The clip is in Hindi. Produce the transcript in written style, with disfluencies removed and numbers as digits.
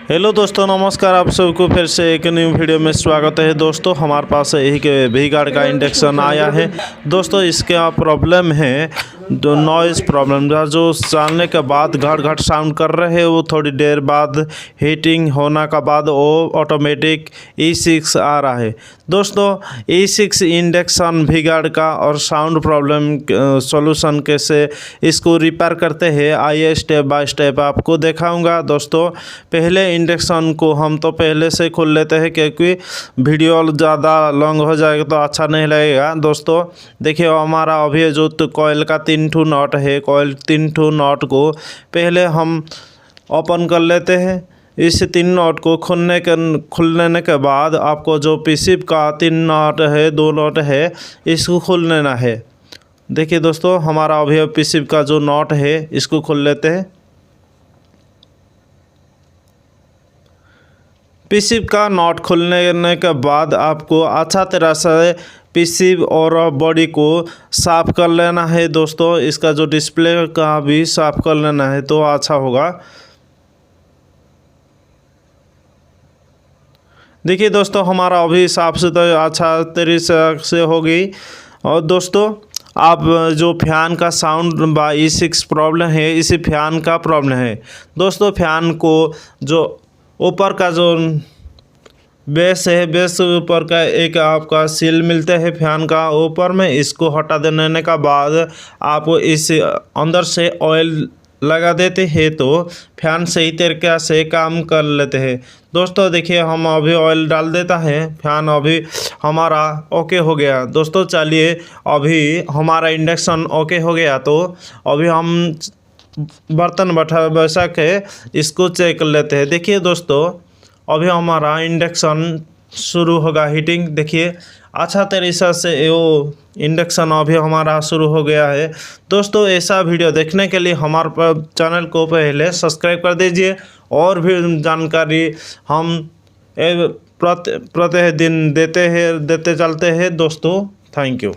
हेलो दोस्तों, नमस्कार। आप सबको फिर से एक न्यू वीडियो में स्वागत है। दोस्तों हमारे पास यही के वी गार्ड का इंडक्शन आया है। दोस्तों इसका प्रॉब्लम है जो नॉइज़ प्रॉब्लम, जो चलने के बाद घट घट साउंड कर रहे हैं, वो थोड़ी देर बाद हीटिंग होने के बाद वो ऑटोमेटिक E6 आ रहा है। दोस्तों E6 इंडक्शन वी गार्ड का और साउंड प्रॉब्लम सॉल्यूशन कैसे इसको रिपेयर करते हैं, आइए स्टेप बाय स्टेप आपको दिखाऊंगा। दोस्तों पहले इंडक्शन को हम तो पहले से खोल लेते हैं, क्योंकि वीडियो ज़्यादा लॉन्ग हो जाएगा तो अच्छा नहीं लगेगा। दोस्तों देखिए हमारा अभी जो कॉइल का 3 ठो नॉट है, कॉइल 3 ठो नॉट को पहले हम ओपन कर लेते हैं। इस 3 नॉट को खुलने के बाद आपको जो पीसीबी का 3 नॉट है, 2 नॉट है, इसको खोल लेना है। देखिए दोस्तों हमारा अभी पीसीबी का जो नॉट है इसको खोल लेते हैं। पीसीबी का नॉट खोलने के बाद आपको अच्छा तरह से पीसीबी और बॉडी को साफ़ कर लेना है। दोस्तों इसका जो डिस्प्ले का भी साफ़ कर लेना है तो अच्छा होगा। देखिए दोस्तों हमारा अभी साफ़ सुथरा अच्छा तरीके से हो गई। और दोस्तों आप जो फैन का साउंड E6 प्रॉब्लम है, इसी फैन का प्रॉब्लम है। दोस्तों फैन को जो ऊपर का जो बेस है, बेस ऊपर का एक आपका सील मिलते हैं फैन का ऊपर में, इसको हटा देने का बाद आप इस अंदर से ऑयल लगा देते हैं तो फैन सही तरीके से काम कर लेते हैं। दोस्तों देखिए हम अभी ऑयल डाल देता है, फैन अभी हमारा ओके हो गया। दोस्तों चलिए अभी हमारा इंडक्शन ओके हो गया तो अभी हम बर्तन बैठा के इसको चेक कर लेते हैं। देखिए दोस्तों अभी हमारा इंडक्शन शुरू होगा हीटिंग। देखिए अच्छा तरीक़े से वो इंडक्शन अभी हमारा शुरू हो गया है। दोस्तों ऐसा वीडियो देखने के लिए हमारे चैनल को पहले सब्सक्राइब कर दीजिए और भी जानकारी हम प्रतिदिन देते चलते हैं। दोस्तों थैंक यू।